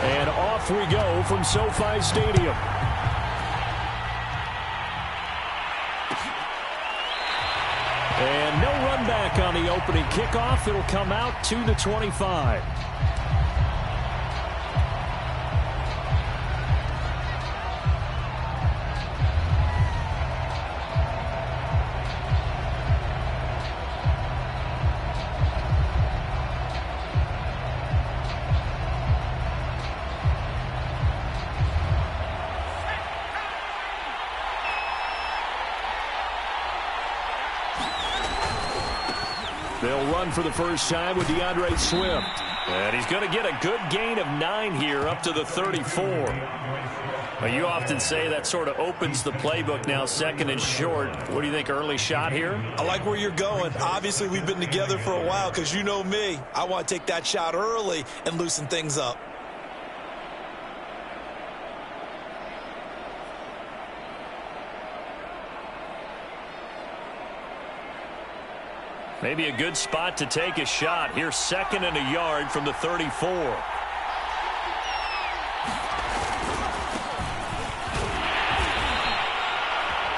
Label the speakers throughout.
Speaker 1: And off we go from SoFi Stadium. And no run back on the opening kickoff. It'll come out to the 25. They'll run for the first time with DeAndre Swift. And he's going to get a good gain of 9 here up to the 34. Well, you often say that sort of opens the playbook now, second and short. What do you think, early shot here?
Speaker 2: I like where you're going. Obviously, we've been together for a while because you know me. I want to take that shot early and loosen things up.
Speaker 1: Maybe a good spot to take a shot. Here's second and a yard from the 34.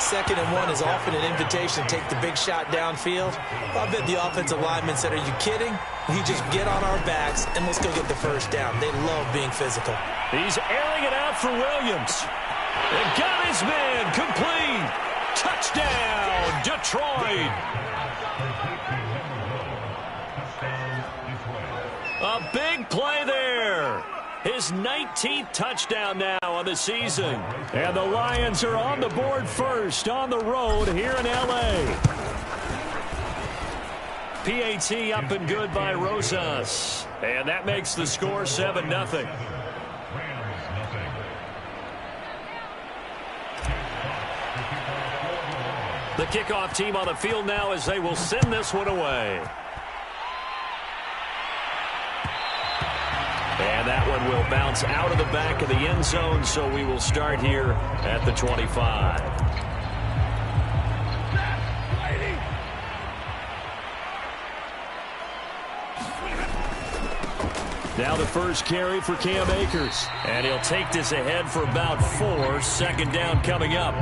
Speaker 2: Second and 1 is often an invitation to take the big shot downfield. I bet the offensive linemen said, are you kidding? We just get on our backs and let's go get the first down. They love being physical.
Speaker 1: He's airing it out for Williams. And got his man complete. Touchdown, Detroit. A big play there. His 19th touchdown now on the season. And the Lions are on the board first on the road here in L.A. PAT up and good by Rosas. And that makes the score 7-0. The kickoff team on the field now as they will send this one away. And that one will bounce out of the back of the end zone, so we will start here at the 25. Now the first carry for Cam Akers. And he'll take this ahead for about 4. Second down coming up.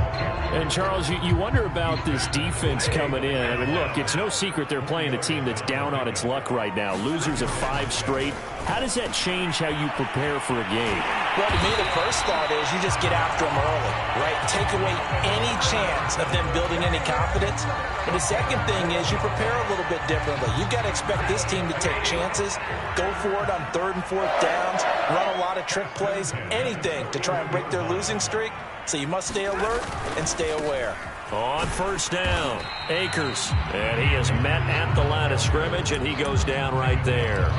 Speaker 1: And, Charles, you wonder about this defense coming in. I mean, look, it's no secret they're playing a team that's down on its luck right now. Losers of 5 straight. How does that change how you prepare for a game?
Speaker 2: Well, to me, the first thought is you just get after them early, right? Take away any chance of them building any confidence. And the second thing is you prepare a little bit differently. You've got to expect this team to take chances, go for it on 3rd and 4th downs, run a lot of trick plays, anything to try and break their losing streak. So you must stay alert and stay aware.
Speaker 1: On first down, Akers. And he is met at the line of scrimmage, and he goes down right there.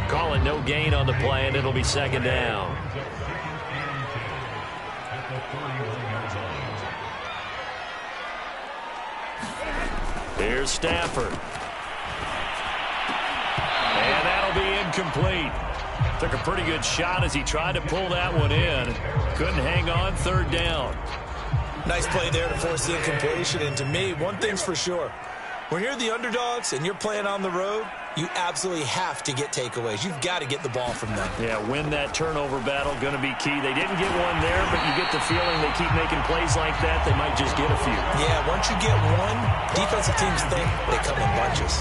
Speaker 1: Call it no gain on the play, and it'll be second down. Here's Stafford. And that'll be incomplete. Took a pretty good shot as he tried to pull that one in. Couldn't hang on, 3rd down.
Speaker 2: Nice play there to force the incompletion. And to me, one thing's for sure. When you're the underdogs and you're playing on the road, you absolutely have to get takeaways. You've got to get the ball from them.
Speaker 1: Yeah, win that turnover battle, going to be key. They didn't get one there, but you get the feeling they keep making plays like that, they might just get a few.
Speaker 2: Yeah, once you get one, defensive teams think they come in bunches.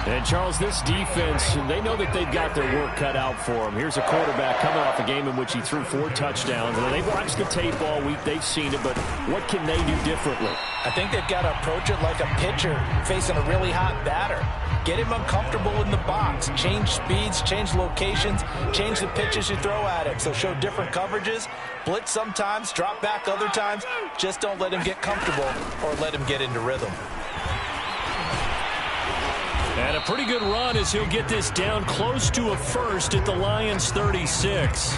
Speaker 1: And, Charles, this defense, they know that they've got their work cut out for them. Here's a quarterback coming off a game in which he threw 4 touchdowns. And they've watched the tape all week. They've seen it, but what can they do differently?
Speaker 2: I think they've got to approach it like a pitcher facing a really hot batter. Get him uncomfortable in the box. Change speeds, change locations, change the pitches you throw at him. So show different coverages, blitz sometimes, drop back other times. Just don't let him get comfortable or let him get into rhythm.
Speaker 1: And a pretty good run as he'll get this down close to a first at the Lions 36.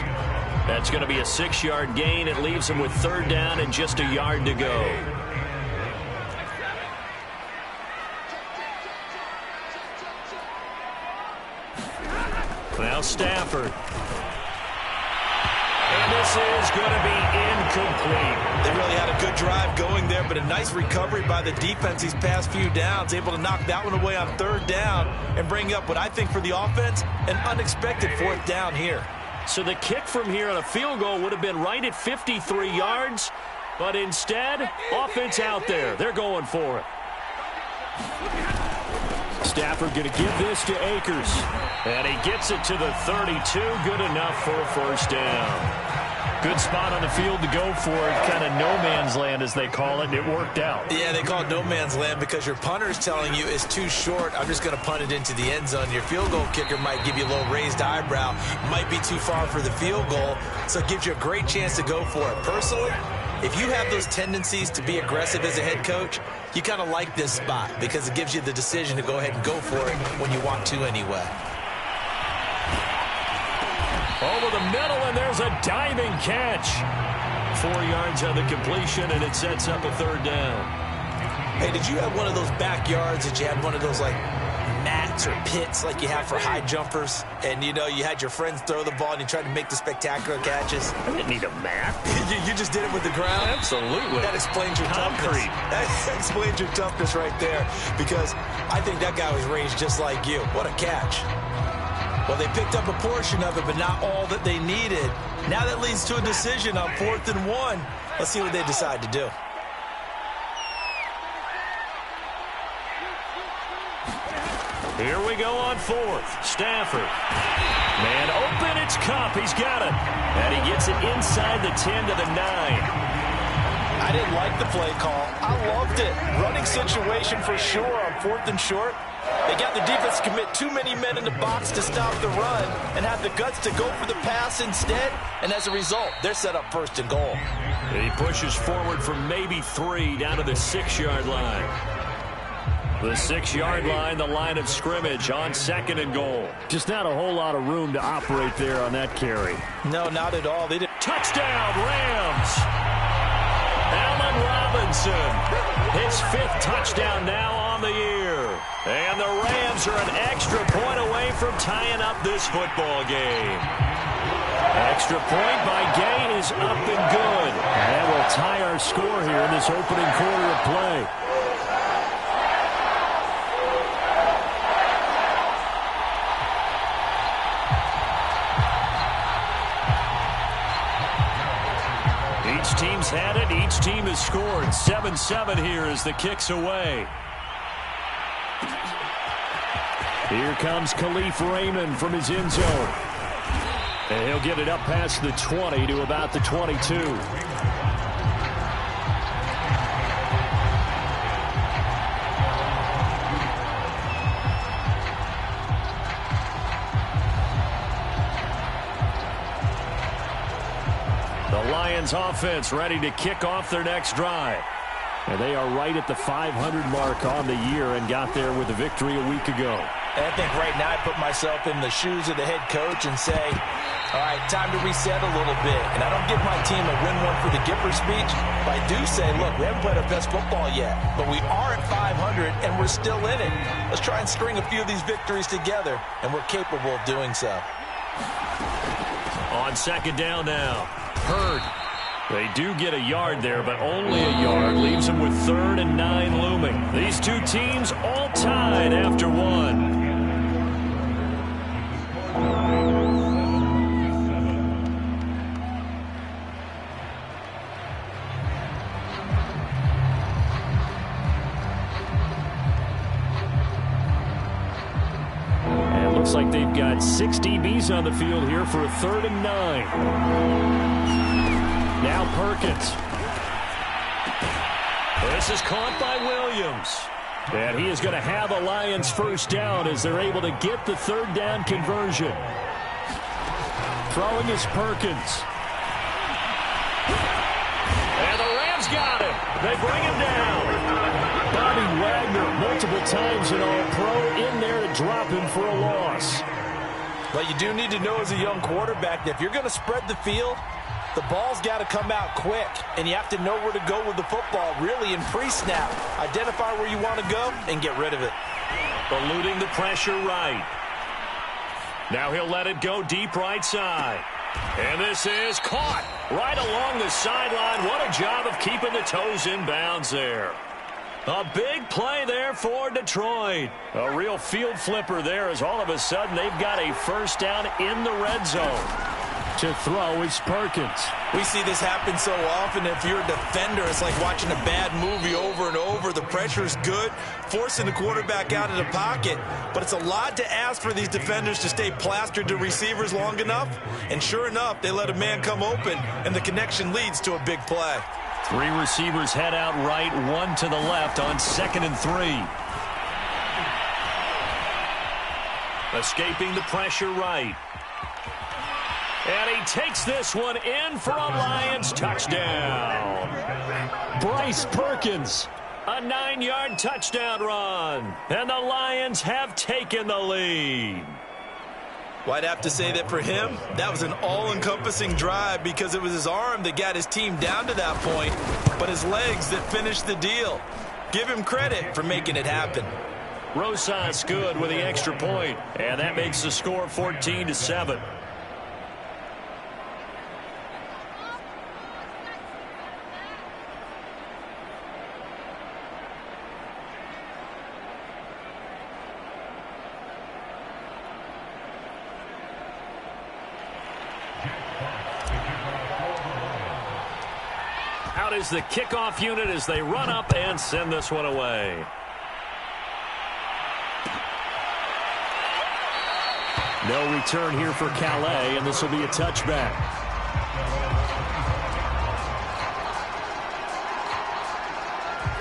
Speaker 1: That's going to be a 6-yard gain. It leaves him with 3rd down and just a yard to go. Now Stafford. And this is going to be incomplete.
Speaker 2: They really had a good drive going there, but a nice recovery by the defense these past few downs, able to knock that one away on 3rd down and bring up what I think for the offense, an unexpected 4th down here.
Speaker 1: So the kick from here on a field goal would have been right at 53 yards, but instead, offense out there. They're going for it. Stafford going to give this to Akers. And he gets it to the 32. Good enough for a first down. Good spot on the field to go for it. Kind of no man's land, as they call it, and it worked out.
Speaker 2: Yeah, they call it no man's land because your punter is telling you it's too short. I'm just going to punt it into the end zone. Your field goal kicker might give you a little raised eyebrow. Might be too far for the field goal, so it gives you a great chance to go for it. Personally, if you have those tendencies to be aggressive as a head coach, you kind of like this spot because it gives you the decision to go ahead and go for it when you want to anyway.
Speaker 1: Over the middle, and there's a diving catch. 4 yards on the completion, and it sets up a third down.
Speaker 2: Hey, did you have one of those backyards that you had one of those, like, mats or pits like you have for high jumpers? And, you know, you had your friends throw the ball and you tried to make the spectacular catches?
Speaker 1: I didn't need a mat.
Speaker 2: You just did it with the ground?
Speaker 1: Absolutely.
Speaker 2: That explains your toughness. That explains your toughness right there, because I think that guy was raised just like you. What a catch. Well, they picked up a portion of it, but not all that they needed. Now that leads to a decision on 4th and 1. Let's see what they decide to do.
Speaker 1: Here we go on 4th. Stafford. Man open, it's Kupp. He's got it. And he gets it inside the 10 to the 9.
Speaker 2: I didn't like the play call. I loved it. Running situation for sure on 4th and short. They got the defense to commit too many men in the box to stop the run and have the guts to go for the pass instead. And as a result, they're set up 1st and goal.
Speaker 1: And he pushes forward from maybe 3 down to the 6-yard line. The 6-yard line, the line of scrimmage on 2nd and goal. Just not a whole lot of room to operate there on that carry.
Speaker 2: No, not at all. They did.
Speaker 1: Touchdown, Rams. Allen Robinson, his 5th touchdown now on the year. And the Rams are an extra point away from tying up this football game. Extra point by Gay is up and good. And we'll tie our score here in this opening quarter of play. Each team's had it. Each team has scored. 7-7 here as the kick's away. Here comes Khalif Raymond from his end zone. And he'll get it up past the 20 to about the 22. The Lions offense ready to kick off their next drive. And they are right at the 500 mark on the year and got there with a victory a week ago.
Speaker 2: And I think right now I put myself in the shoes of the head coach and say, all right, time to reset a little bit. And I don't give my team a win one for the Gipper speech, but I do say, look, we haven't played our best football yet, but we are at 500 and we're still in it. Let's try and string a few of these victories together, and we're capable of doing so.
Speaker 1: On 2nd down now, Hurd. They do get a yard there, but only a yard. Leaves them with 3rd and 9 looming. These two teams all tied after 1. And it looks like they've got 6 DBs on the field here for a 3rd and 9. Now Perkins. This is caught by Williams. And he is going to have a Lions first down as they're able to get the 3rd down conversion. Throwing is Perkins. And the Rams got him. They bring him down. Bobby Wagner multiple times an All-Pro in there to drop him for a loss.
Speaker 2: But you do need to know as a young quarterback that if you're going to spread the field, the ball's got to come out quick, and you have to know where to go with the football, really, in pre-snap. Identify where you want to go and get rid of it.
Speaker 1: Eluding the pressure right. Now he'll let it go deep right side. And this is caught right along the sideline. What a job of keeping the toes in bounds there. A big play there for Detroit. A real field flipper there as all of a sudden they've got a first down in the red zone. To throw is Perkins.
Speaker 2: We see this happen so often. If you're a defender, it's like watching a bad movie over and over. The pressure is good, forcing the quarterback out of the pocket. But it's a lot to ask for these defenders to stay plastered to receivers long enough. And sure enough, they let a man come open, and the connection leads to a big play.
Speaker 1: 3 receivers head out right, 1 to the left on 2nd and 3. Escaping the pressure right. And he takes this one in for a Lions touchdown. Bryce Perkins, a 9-yard touchdown run. And the Lions have taken the lead.
Speaker 2: Well, I'd have to say that for him, that was an all-encompassing drive because it was his arm that got his team down to that point, but his legs that finished the deal. Give him credit for making it happen.
Speaker 1: Rosas good with the extra point, and that makes the score 14-7. Out is the kickoff unit as they run up and send this one away. No return here for Calais, and this will be a touchback.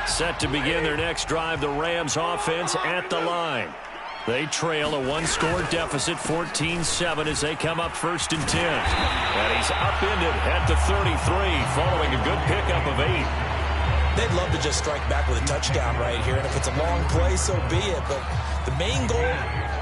Speaker 1: Set to begin their next drive, the Rams offense at the line. They trail a 1-score deficit, 14-7, as they come up 1st and 10. And he's upended at the 33, following a good pickup of 8.
Speaker 2: They'd love to just strike back with a touchdown right here, and if it's a long play, so be it. But the main goal,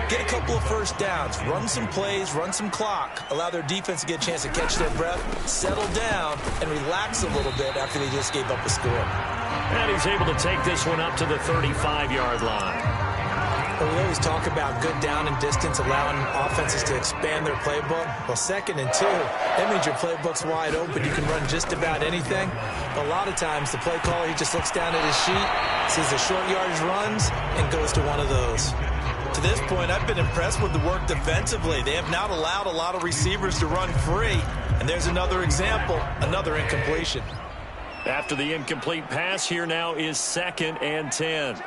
Speaker 2: get a couple of first downs, run some plays, run some clock, allow their defense to get a chance to catch their breath, settle down, and relax a little bit after they just gave up a score.
Speaker 1: And he's able to take this one up to the 35-yard line.
Speaker 2: Well, we always talk about good down and distance, allowing offenses to expand their playbook. Well, 2nd and 2, that means your playbook's wide open. You can run just about anything. But a lot of times, the play caller, he just looks down at his sheet, sees the short yardage runs, and goes to one of those. To this point, I've been impressed with the work defensively. They have not allowed a lot of receivers to run free. And there's another example, another incompletion.
Speaker 1: After the incomplete pass, here now is 2nd and 10.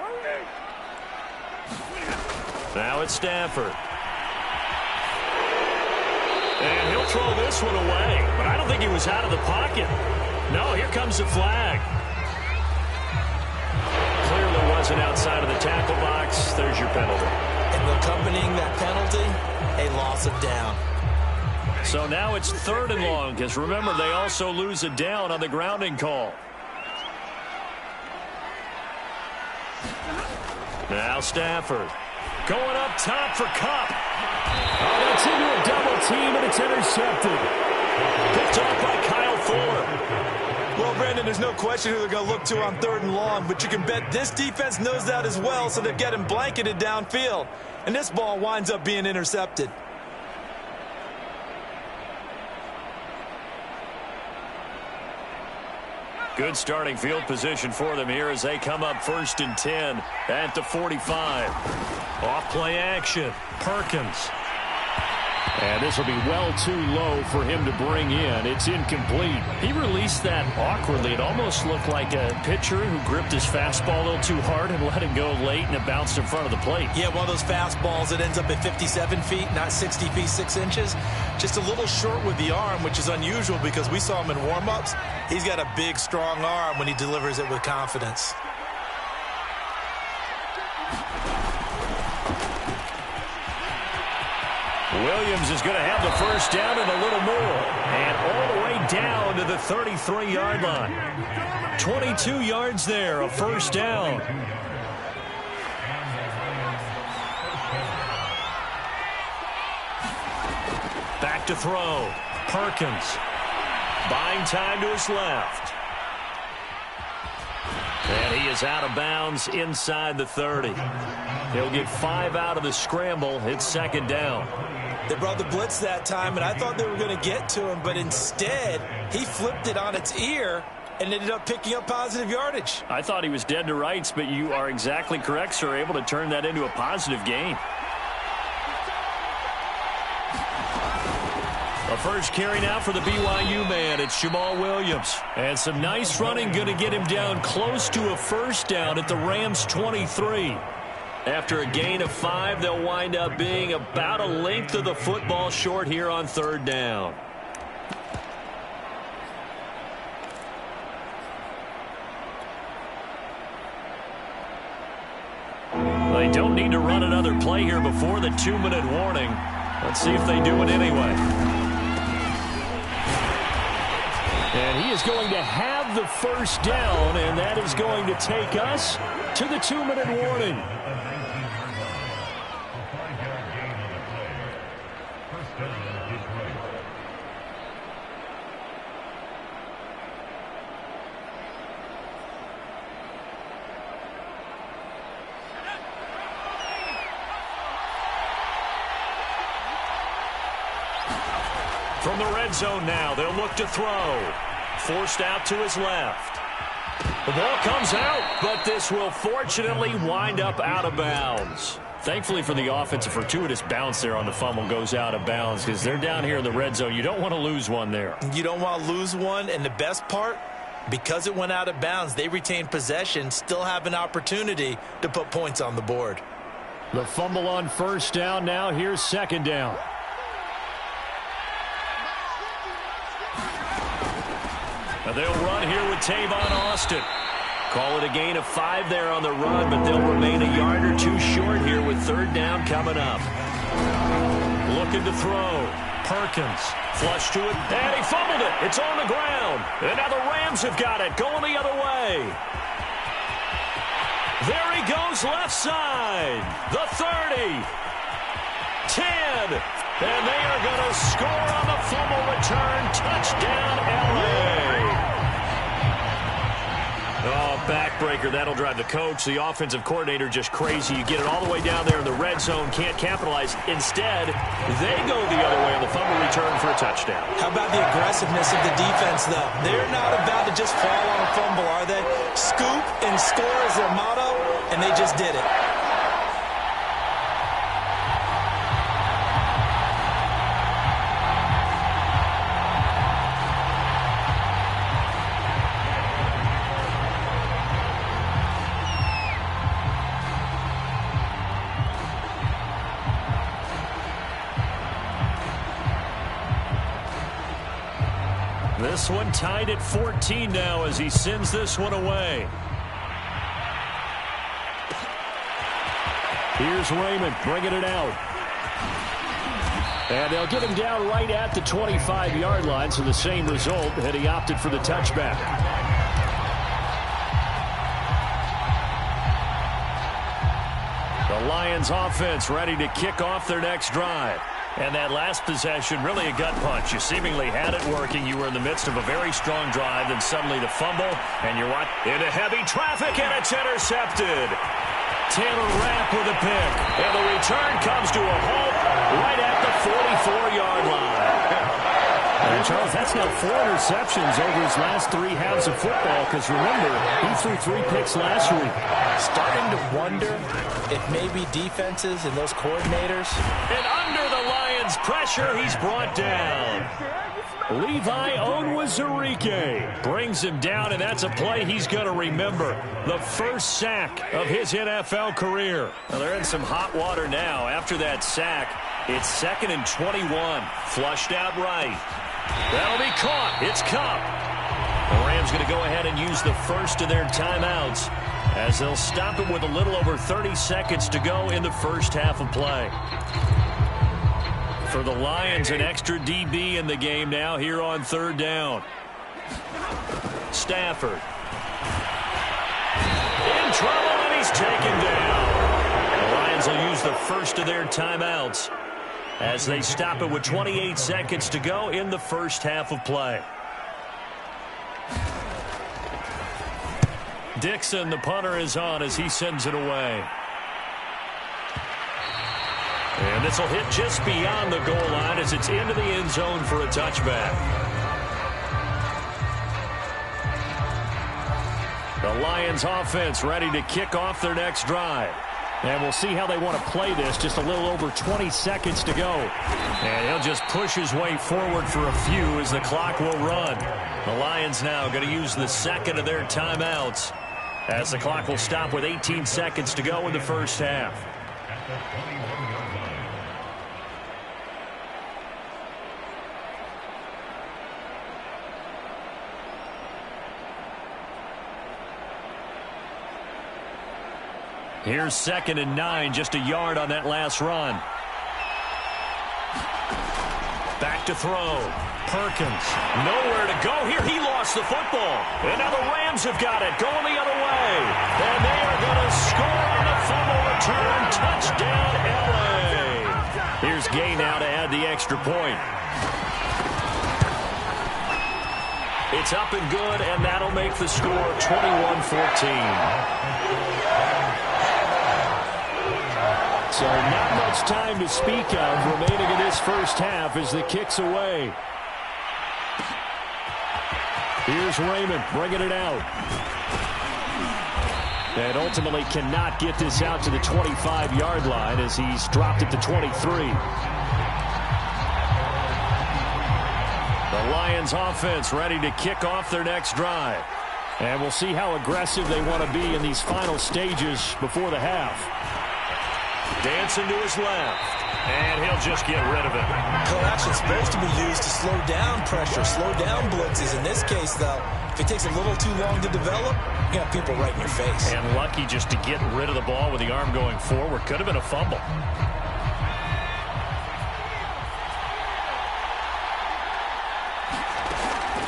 Speaker 1: Now it's Stafford. And he'll throw this one away. But I don't think he was out of the pocket. No, here comes the flag. Clearly wasn't outside of the tackle box. There's your penalty.
Speaker 2: And accompanying that penalty, a loss of down.
Speaker 1: So now it's 3rd and long, because remember, they also lose a down on the grounding call. Now Stafford. Going up top for Kupp. Oh, that's into a double team, and it's intercepted. Picked off by Kyle Fuller.
Speaker 2: Well, Brandon, there's no question who they're going to look to on 3rd and long, but you can bet this defense knows that as well, so they're getting blanketed downfield. And this ball winds up being intercepted.
Speaker 1: Good starting field position for them here as they come up 1st and 10 at the 45. Off play action. Perkins. And this will be well too low for him to bring in. It's incomplete. He released that awkwardly. It almost looked like a pitcher who gripped his fastball a little too hard and let it go late, and it bounced in front of the plate.
Speaker 2: Yeah, one of those fastballs that ends up at 57 feet, not 60 feet, 6 inches. Just a little short with the arm, which is unusual because we saw him in warm-ups. He's got a big, strong arm when he delivers it with confidence.
Speaker 1: Williams is going to have the first down and a little more. And all the way down to the 33-yard line. 22 yards there, a first down. Back to throw. Perkins. Buying time to his left. And he is out of bounds inside the 30. He'll get 5 out of the scramble. It's 2nd down.
Speaker 2: They brought the blitz that time, and I thought they were going to get to him, but instead, he flipped it on its ear and ended up picking up positive yardage.
Speaker 1: I thought he was dead to rights, but you are exactly correct, sir. Able to turn that into a positive gain. A first carry now for the BYU man. It's Jamal Williams. And some nice running going to get him down close to a first down at the Rams' 23. After a gain of 5, they'll wind up being about a length of the football short here on third down. They don't need to run another play here before the 2-minute warning. Let's see if they do it anyway. And he is going to have the first down, and that is going to take us to the 2-minute warning. From the red zone now, they'll look to throw. Forced out to his left. The ball comes out, but this will fortunately wind up out of bounds. Thankfully for the offense, a fortuitous bounce there on the fumble goes out of bounds because they're down here in the red zone. You don't want to lose one there.
Speaker 2: You don't want to lose one, and the best part, because it went out of bounds, they retained possession, still have an opportunity to put points on the board.
Speaker 1: The fumble on first down now. Here's second down. Now they'll run here with Tavon Austin. Call it a gain of 5 there on the run, but they'll remain a yard or two short here with third down coming up. Looking to throw. Perkins. Flush to it, and he fumbled it. It's on the ground. And now the Rams have got it, going the other way. There he goes left side. The 30. 10. And they are going to score on the fumble return. Touchdown, L.A. Oh, backbreaker. That'll drive the coach, the offensive coordinator, just crazy. You get it all the way down there in the red zone, can't capitalize. Instead, they go the other way on the fumble return for a touchdown.
Speaker 2: How about the aggressiveness of the defense, though? They're not about to just fall on a fumble, are they? Scoop and score is their motto, and they just did it.
Speaker 1: This one tied at 14 now as he sends this one away. Here's Raymond bringing it out. And they'll get him down right at the 25-yard line, so the same result, and he opted for the touchback. The Lions offense ready to kick off their next drive. And that last possession, really a gut punch. You seemingly had it working. You were in the midst of a very strong drive, then suddenly the fumble, and you're into heavy traffic, and it's intercepted. Taylor Rapp with a pick, and the return comes to a halt right at the 44-yard line. And Charles, that's now 4 interceptions over his last 3 halves of football, because remember, he threw 3 picks last week.
Speaker 2: Starting to wonder if maybe defenses and those coordinators.
Speaker 1: And under the Lions' pressure, he's brought down. Levi Onwuzurike brings him down, and that's a play he's going to remember. The first sack of his NFL career. Well, they're in some hot water now. After that sack, it's 2nd and 21. Flushed out right. That'll be caught. It's Kupp. The Rams going to go ahead and use the first of their timeouts as they'll stop it with a little over 30 seconds to go in the first half of play. For the Lions, an extra DB in the game now here on third down. Stafford. In trouble, and he's taken down. The Lions will use the first of their timeouts as they stop it with 28 seconds to go in the first half of play. Dixon, the punter, is on as he sends it away. And this will hit just beyond the goal line as it's into the end zone for a touchback. The Lions offense ready to kick off their next drive. And we'll see how they want to play this. Just a little over 20 seconds to go. And he'll just push his way forward for a few as the clock will run. The Lions now going to use the second of their timeouts as the clock will stop with 18 seconds to go in the first half. Here's 2nd and 9, just a yard on that last run. Back to throw. Perkins, nowhere to go here. He lost the football. And now the Rams have got it, going the other way. And they are going to score on the fumble return. Touchdown, L.A. Here's Gay now to add the extra point. It's up and good, and that'll make the score 21-14. So not much time to speak of remaining in this first half as the kick's away. Here's Raymond bringing it out. And ultimately cannot get this out to the 25-yard line as he's dropped it to 23. The Lions offense ready to kick off their next drive. And we'll see how aggressive they want to be in these final stages before the half. Dancing to his left, and he'll just get rid of it.
Speaker 2: Play action supposed to be used to slow down pressure, slow down blitzes. In this case, though, if it takes a little too long to develop, you got people right in your face.
Speaker 1: And lucky just to get rid of the ball with the arm going forward. Could have been a fumble.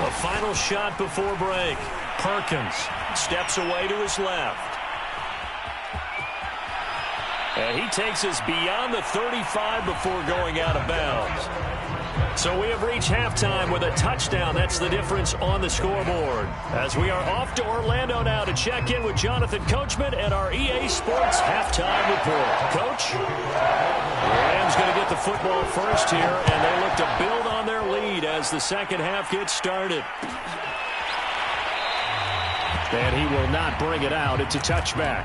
Speaker 1: A final shot before break. Perkins steps away to his left. And he takes us beyond the 35 before going out of bounds. So we have reached halftime with a touchdown. That's the difference on the scoreboard. As we are off to Orlando now to check in with Jonathan Coachman and our EA Sports halftime report. Coach? Rams going to get the football first here, and they look to build on their lead as the second half gets started. And he will not bring it out. It's a touchback.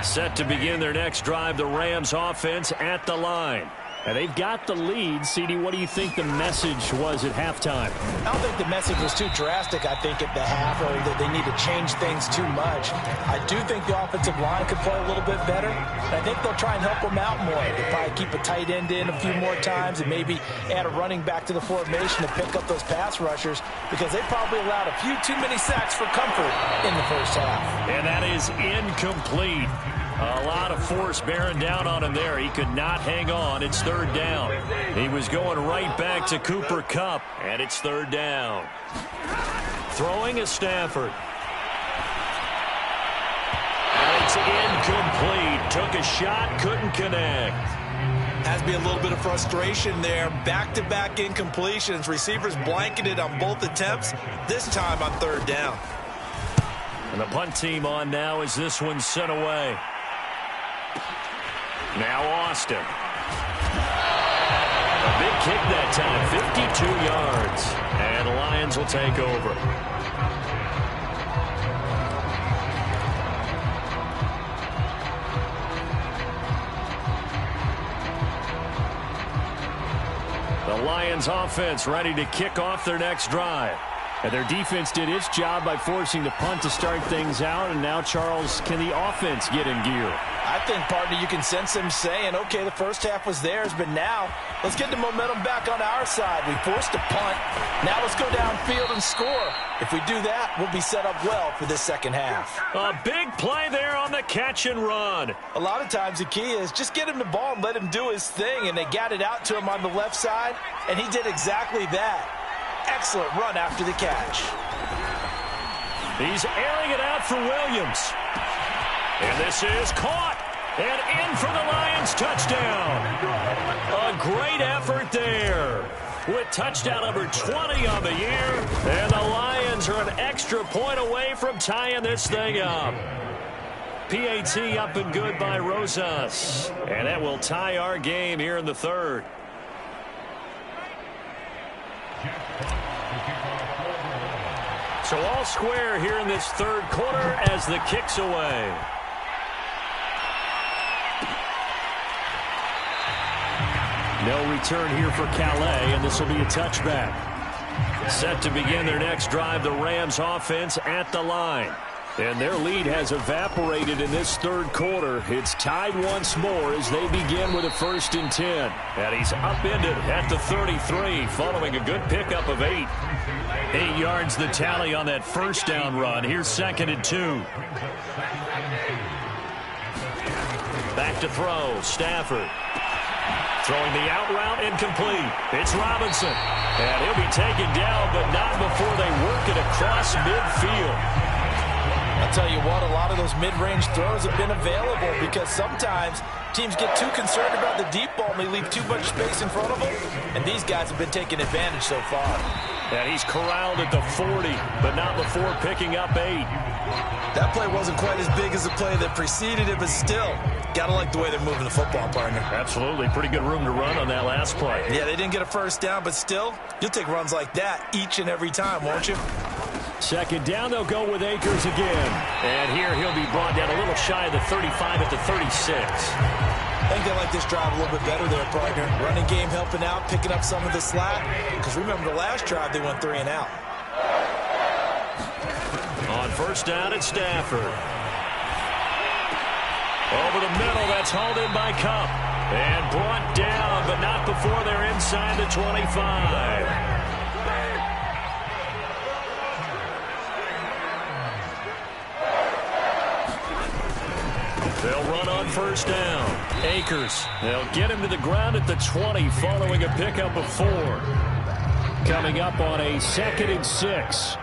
Speaker 1: Set to begin their next drive, the Rams offense at the line. And they've got the lead. CD, what do you think the message was at halftime?
Speaker 2: I don't think the message was too drastic, I think, at the half, or that they need to change things too much. I do think the offensive line could play a little bit better. And I think they'll try and help them out more. They'll probably keep a tight end in a few more times and maybe add a running back to the formation to pick up those pass rushers, because they probably allowed a few too many sacks for comfort in the first half.
Speaker 1: And that is incomplete. A lot of force bearing down on him there. He could not hang on. It's third down. He was going right back to Cooper Kupp, and it's third down. Throwing is Stafford. And it's incomplete. Took a shot, couldn't connect.
Speaker 2: Has to be a little bit of frustration there. Back-to-back incompletions. Receivers blanketed on both attempts, this time on third down.
Speaker 1: And the punt team on now as this one's sent away. Now Austin. A big kick that time, 52 yards. And the Lions will take over. The Lions offense ready to kick off their next drive. And their defense did its job by forcing the punt to start things out. And now, Charles, can the offense get in gear?
Speaker 2: I think, partner, you can sense them saying, okay, the first half was theirs, but now let's get the momentum back on our side. We forced a punt. Now let's go downfield and score. If we do that, we'll be set up well for this second half.
Speaker 1: A big play there on the catch and run.
Speaker 2: A lot of times the key is just get him the ball and let him do his thing, and they got it out to him on the left side, and he did exactly that. Excellent run after the catch.
Speaker 1: He's airing it out for Williams. And this is caught. And in for the Lions touchdown. A great effort there. With touchdown number 20 on the year. And the Lions are an extra point away from tying this thing up. PAT up and good by Rosas. And that will tie our game here in the third. So all square here in this third quarter as the kick's away. No return here for Calais, and this will be a touchback. Set to begin their next drive, the Rams offense at the line. And their lead has evaporated in this third quarter. It's tied once more as they begin with a 1st and 10. And he's upended at the 33 following a good pickup of 8. 8 yards the tally on that first down run. Here's 2nd and 2. Back to throw. Stafford. Throwing the out route incomplete. It's Robinson. And he'll be taken down, but not before they work it across midfield.
Speaker 2: I'll tell you what, a lot of those mid-range throws have been available because sometimes teams get too concerned about the deep ball and they leave too much space in front of them. And these guys have been taking advantage so far.
Speaker 1: And he's corralled at the 40, but not before picking up 8.
Speaker 2: That play wasn't quite as big as the play that preceded it, but still, gotta like the way they're moving the football, partner.
Speaker 1: Absolutely. Pretty good room to run on that last play.
Speaker 2: Yeah, they didn't get a first down, but still, you'll take runs like that each and every time, won't you?
Speaker 1: 2nd down, they'll go with Akers again. And here he'll be brought down a little shy of the 35 at the 36.
Speaker 2: I think they like this drive a little bit better there, partner. Running game helping out, picking up some of the slack. Because remember the last drive, they went 3 and out.
Speaker 1: On 1st down, it's Stafford. Over the middle, that's hauled in by Kupp. And brought down, but not before they're inside the 25. They'll run on 1st down. Akers. They'll get him to the ground at the 20 following a pickup of 4. Coming up on a 2nd and 6.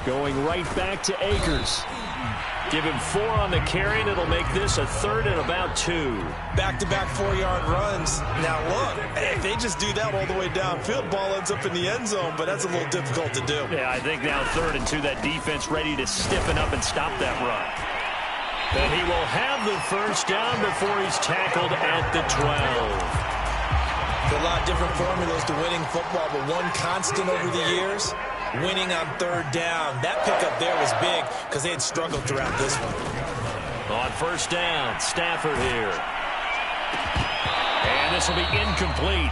Speaker 1: Going right back to Akers. Give him 4 on the carry, and it'll make this a 3rd and about 2.
Speaker 2: Back-to-back 4-yard runs. Now, look, if they just do that all the way downfield, ball ends up in the end zone, but that's a little difficult to do.
Speaker 1: Yeah, I think now 3rd and 2, that defense ready to stiffen up and stop that run. And he will have the 1st down before he's tackled at the 12.
Speaker 2: There are a lot of different formulas to winning football, but one constant over the years, winning on 3rd down. That pickup there was big because they had struggled throughout this one.
Speaker 1: On 1st down, Stafford here. And this will be incomplete.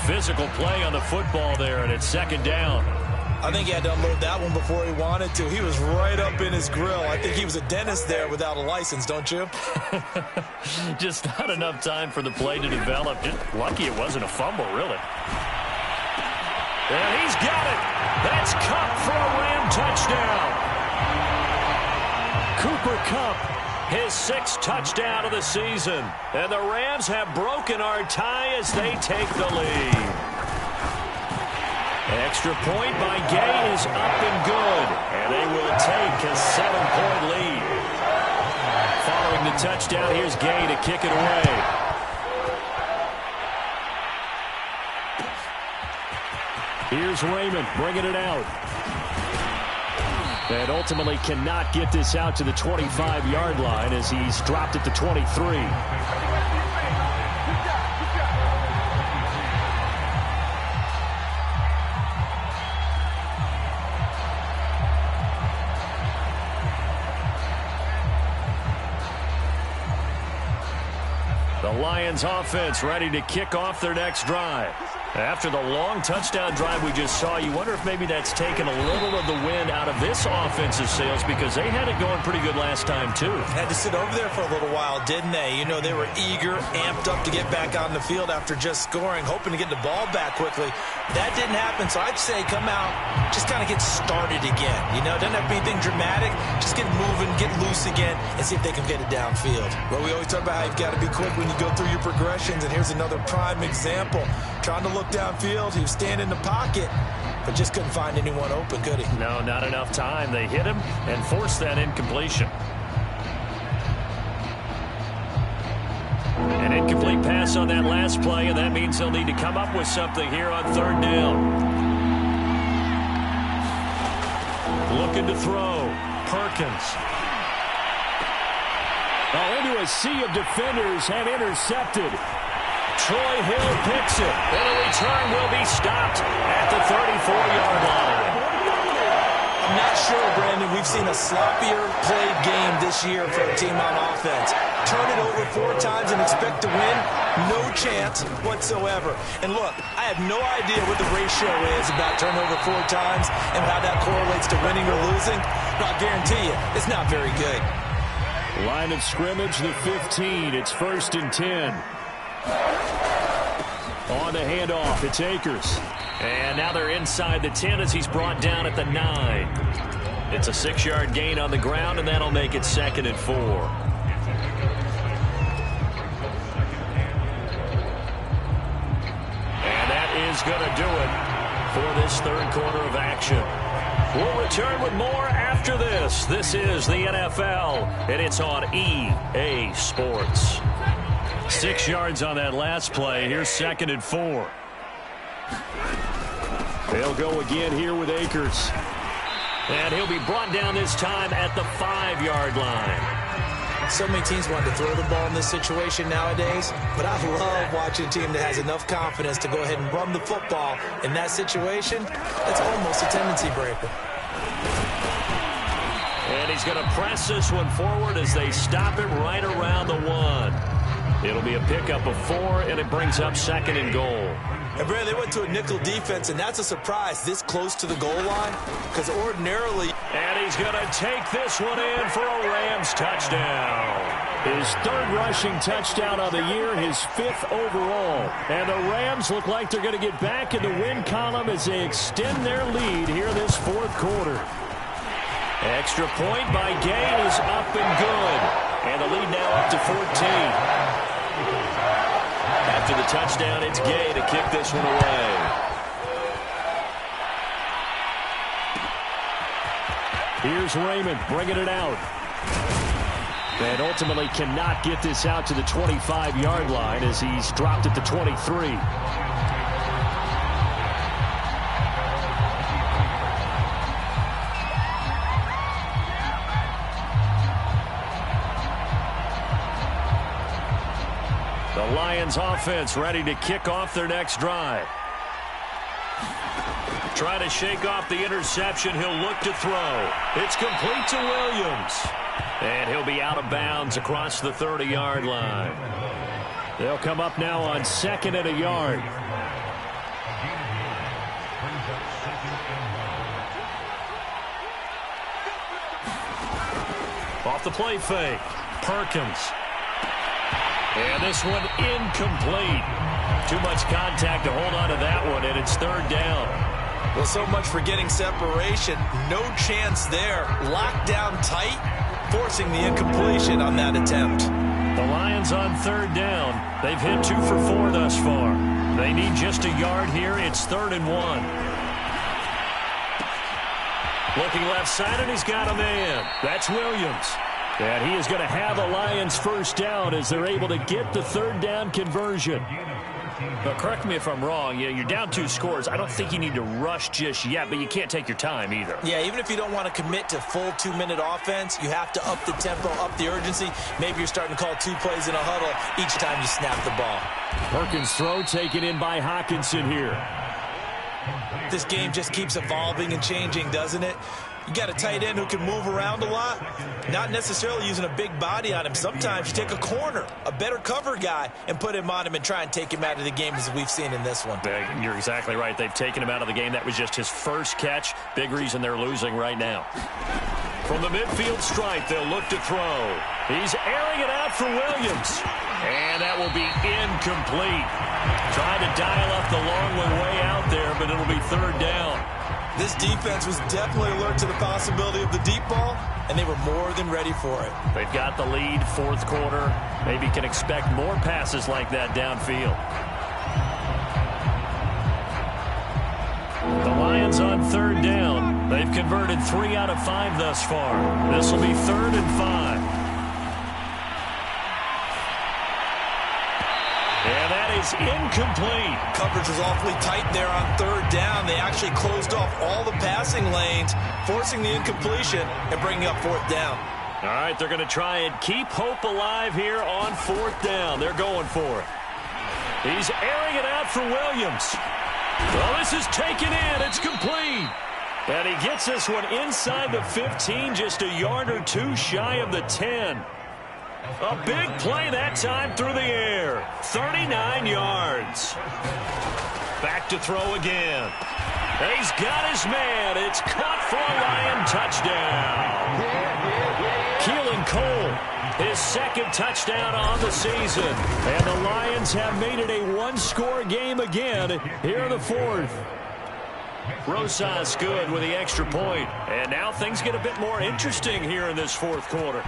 Speaker 1: Physical play on the football there, and it's 2nd down.
Speaker 2: I think he had to unload that one before he wanted to. He was right up in his grill. I think he was a dentist there without a license, don't you?
Speaker 1: Just not enough time for the play to develop. Just lucky it wasn't a fumble, really. And he's got it. That's Kupp for a Ram touchdown. Cooper Kupp, his 6th touchdown of the season. And the Rams have broken our tie as they take the lead. Extra point by Gay is up and good. And they will take a 7-point lead. Following the touchdown, here's Gay to kick it away. Here's Raymond bringing it out. And ultimately cannot get this out to the 25-yard line as he's dropped at the 23. The Lions offense ready to kick off their next drive. After the long touchdown drive we just saw, you wonder if maybe that's taken a little of the wind out of this offensive sails because they had it going pretty good last time, too.
Speaker 2: Had to sit over there for a little while, didn't they? You know, they were eager, amped up to get back on the field after just scoring, hoping to get the ball back quickly. That didn't happen, so I'd say come out, just kind of get started again. You know, doesn't have to be anything dramatic. Just get moving, get loose again, and see if they can get it downfield. Well, we always talk about how you've got to be quick when you go through your progressions, and here's another prime example. Trying to look downfield, he was standing in the pocket, but just couldn't find anyone open, could he?
Speaker 1: No, not enough time. They hit him and forced that incompletion. An incomplete pass on that last play, and that means they'll need to come up with something here on 3rd down. Looking to throw. Perkins. Into a sea of defenders and intercepted. Troy Hill picks it. And the return will be stopped at the 34-yard line.
Speaker 2: I'm not sure, Brandon, we've seen a sloppier played game this year for a team on offense. Turn it over 4 times and expect to win? No chance whatsoever. And look, I have no idea what the ratio is about turnover 4 times and how that correlates to winning or losing. But I'll guarantee you, it's not very good.
Speaker 1: Line of scrimmage, the 15. It's 1st and 10. On the handoff, it's Akers. And now they're inside the 10 as he's brought down at the 9. It's a 6-yard gain on the ground, and that'll make it 2nd and 4. And that is going to do it for this 3rd quarter of action. We'll return with more after this. This is the NFL, and it's on EA Sports. 6 yards on that last play. Here's 2nd and 4. They'll go again here with Akers. And he'll be brought down this time at the 5-yard line.
Speaker 2: So many teams want to throw the ball in this situation nowadays, but I love watching a team that has enough confidence to go ahead and run the football in that situation. That's almost a tendency breaker.
Speaker 1: And he's going to press this one forward as they stop it right around the 1. It'll be a pickup of 4, and it brings up 2nd and goal.
Speaker 2: And, Brad, they went to a nickel defense, and that's a surprise this close to the goal line, because ordinarily...
Speaker 1: And he's going to take this one in for a Rams touchdown. His 3rd rushing touchdown of the year, his 5th overall. And the Rams look like they're going to get back in the win column as they extend their lead here this 4th quarter. Extra point by Gay is up and good. And the lead now up to 14. After the touchdown, it's Gay to kick this one away. Here's Raymond bringing it out. And ultimately cannot get this out to the 25-yard line as he's dropped at the 23. The Lions offense ready to kick off their next drive. Try to shake off the interception. He'll look to throw. It's complete to Williams. And he'll be out of bounds across the 30-yard line. They'll come up now on 2nd and a yard. Off the play fake. Perkins. And this one incomplete. Too much contact to hold on to that one, and it's 3rd down.
Speaker 2: Well, so much for getting separation. No chance there. Locked down tight, forcing the incompletion on that attempt.
Speaker 1: The Lions on 3rd down. They've hit 2 for 4 thus far. They need just a yard here. It's 3rd and 1. Looking left side, and he's got a man. That's Williams. And he is going to have the Lions 1st down as they're able to get the 3rd down conversion. But correct me if I'm wrong. You're down 2 scores. I don't think you need to rush just yet, but you can't take your time either.
Speaker 2: Yeah, even if you don't want to commit to full 2-minute offense, you have to up the tempo, up the urgency. Maybe you're starting to call 2 plays in a huddle each time you snap the ball.
Speaker 1: Perkins' throw taken in by Hockenson here.
Speaker 2: This game just keeps evolving and changing, doesn't it? You got a tight end who can move around a lot, not necessarily using a big body on him. Sometimes you take a corner, a better cover guy, and put him on him and try and take him out of the game as we've seen in this one.
Speaker 1: You're exactly right. They've taken him out of the game. That was just his 1st catch. Big reason they're losing right now. From the midfield stripe, they'll look to throw. He's airing it out for Williams. And that will be incomplete. Trying to dial up the long way out there, but it'll be 3rd down.
Speaker 2: This defense was definitely alert to the possibility of the deep ball, and they were more than ready for it.
Speaker 1: They've got the lead, 4th quarter. Maybe can expect more passes like that downfield. The Lions on 3rd down. They've converted 3 out of 5 thus far. This will be 3rd and 5. And that is incomplete.
Speaker 2: Coverage was awfully tight there on third down. They actually closed off all the passing lanes, forcing the incompletion and bringing up fourth down.
Speaker 1: All right, they're going to try and keep hope alive here on fourth down. They're going for it. He's airing it out for Williams. Well, this is taken in. It's complete. And he gets this one inside the 15, just a yard or two shy of the 10. A big play that time through the air. 39 yards. Back to throw again. He's got his man. It's caught for a Lion touchdown. Keelan Cole, his second touchdown on the season. And the Lions have made it a one-score game again here in the fourth. Rosas good with the extra point. And now things get a bit more interesting here in this fourth quarter.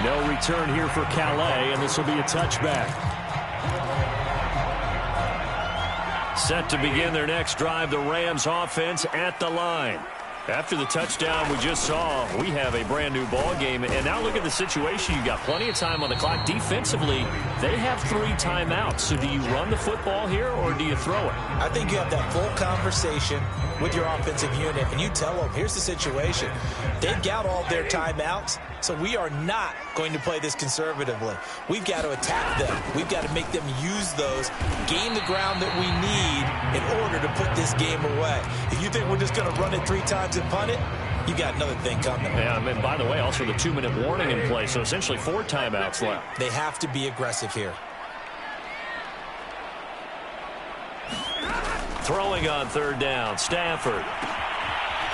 Speaker 1: No return here for Calais, and this will be a touchback. Set to begin their next drive, the Rams offense at the line. After the touchdown we just saw, we have a brand new ball game. And now look at the situation. You've got plenty of time on the clock. Defensively, they have 3 timeouts. So do you run the football here or do you throw it?
Speaker 2: I think you have that full conversation with your offensive unit, and you tell them, here's the situation. They've got all their timeouts, so we are not going to play this conservatively. We've got to attack them. We've got to make them use those, gain the ground that we need in order to put this game away. If you think we're just going to run it 3 times and punt it, you got another thing coming.
Speaker 1: Yeah, and by the way, also the 2-minute warning in play, so essentially 4 timeouts left.
Speaker 2: They have to be aggressive here.
Speaker 1: Throwing on third down, Stafford.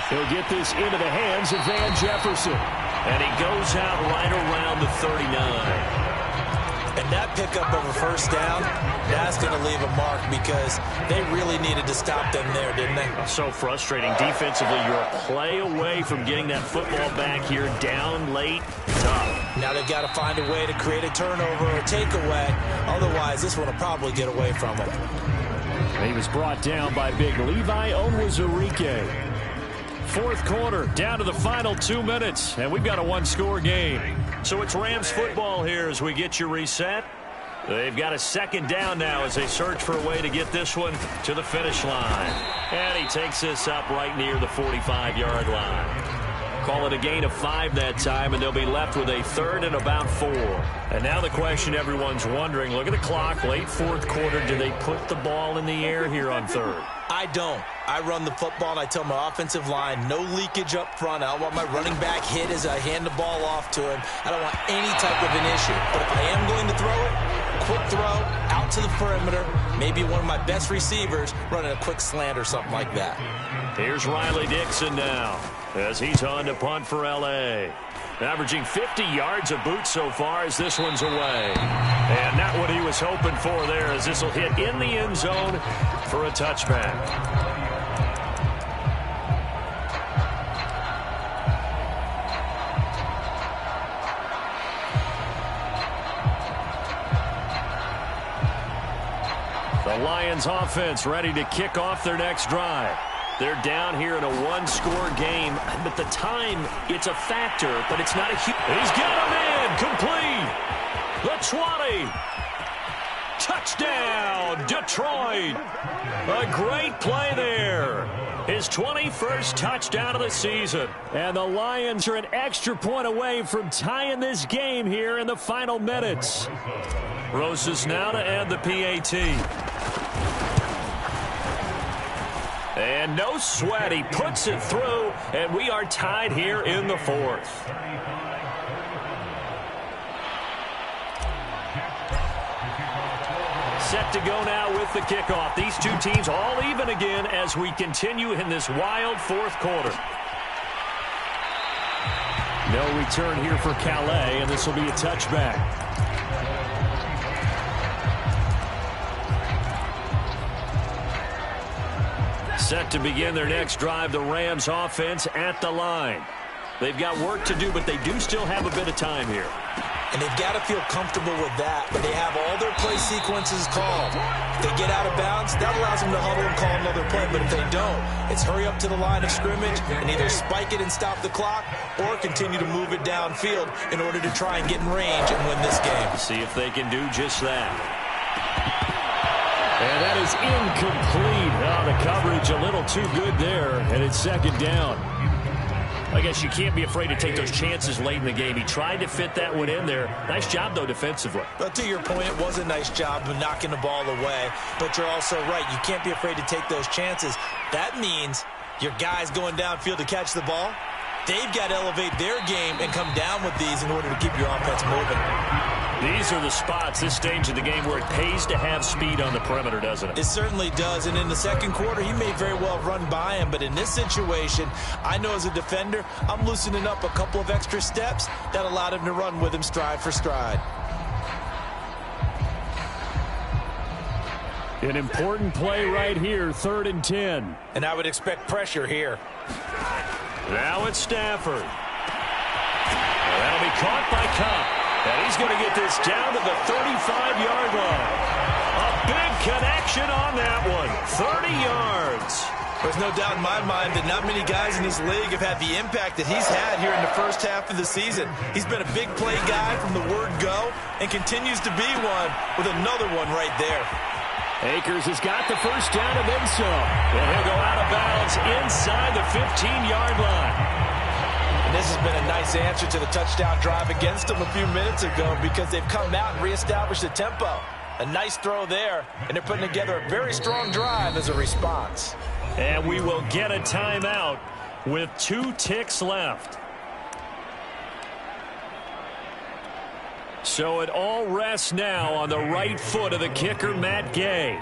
Speaker 1: He'll get this into the hands of Van Jefferson. And he goes out right around the 39.
Speaker 2: And that pickup of a first down, that's going to leave a mark because they really needed to stop them there, didn't they?
Speaker 1: So frustrating. Defensively, you're a play away from getting that football back here, down late, tough.
Speaker 2: Now they've got to find a way to create a turnover or takeaway. Otherwise, this one will probably get away from them.
Speaker 1: He was brought down by big Levi Onwuzurike. Fourth quarter, down to the final 2 minutes, and we've got a one-score game. So it's Rams football here as we get you reset. They've got a second down now as they search for a way to get this one to the finish line. And he takes this up right near the 45-yard line. Call it a gain of 5 that time, and they'll be left with a third and about 4. And now the question everyone's wondering, look at the clock, late fourth quarter, do they put the ball in the air here on third?
Speaker 2: I don't. I run the football, and I tell my offensive line, no leakage up front. I don't want my running back hit as I hand the ball off to him. I don't want any type of an issue. But if I am going to throw it, quick throw, out to the perimeter, maybe one of my best receivers running a quick slant or something like that.
Speaker 1: Here's Riley Dixon now as he's on to punt for L.A. Averaging 50 yards a boot so far as this one's away. And not what he was hoping for there as this will hit in the end zone for a touchback. The Lions offense ready to kick off their next drive. They're down here in a one-score game, but the time, it's a factor, but it's not a huge... He's got him in, complete. The 20. Touchdown, Detroit. A great play there. His 21st touchdown of the season. And the Lions are an extra point away from tying this game here in the final minutes. Rosas now to add the PAT. And no sweat, he puts it through, and we are tied here in the fourth. Set to go now with the kickoff. These two teams all even again as we continue in this wild fourth quarter. No return here for Calais, and this will be a touchback. Set to begin their next drive, the Rams offense at the line. They've got work to do, but they do still have a bit of time here.
Speaker 2: And they've got to feel comfortable with that, but they have all their play sequences called. If they get out of bounds, that allows them to huddle and call another play, but if they don't, it's hurry up to the line of scrimmage and either spike it and stop the clock or continue to move it downfield in order to try and get in range and win this game.
Speaker 1: See if they can do just that. And that is incomplete. Oh, the coverage a little too good there, and it's second down. I guess you can't be afraid to take those chances late in the game. He tried to fit that one in there. Nice job, though, defensively.
Speaker 2: But to your point, it was a nice job of knocking the ball away. But you're also right. You can't be afraid to take those chances. That means your guys going downfield to catch the ball, they've got to elevate their game and come down with these in order to keep your offense moving.
Speaker 1: These are the spots, this stage of the game, where it pays to have speed on the perimeter, doesn't it?
Speaker 2: It certainly does, and in the second quarter, he may very well run by him, but in this situation, I know as a defender, I'm loosening up a couple of extra steps that allowed him to run with him stride for stride.
Speaker 1: An important play right here, 3rd and 10.
Speaker 2: And I would expect pressure here.
Speaker 1: Now it's Stafford. That'll be caught by Kupp. And he's going to get this down to the 35-yard line. A big connection on that one. 30 yards.
Speaker 2: There's no doubt in my mind that not many guys in this league have had the impact that he's had here in the first half of the season. He's been a big play guy from the word go and continues to be one with another one right there.
Speaker 1: Akers has got the first down and then some. And he'll go out of bounds inside the 15-yard line.
Speaker 2: And this has been a nice answer to the touchdown drive against them a few minutes ago because they've come out and reestablished the tempo. A nice throw there, and they're putting together a very strong drive as a response.
Speaker 1: And we will get a timeout with 2 ticks left. So it all rests now on the right foot of the kicker, Matt Gay.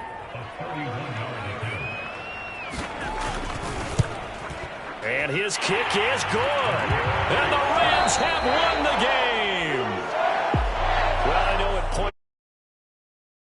Speaker 1: And his kick is good. And the Rams have won the game.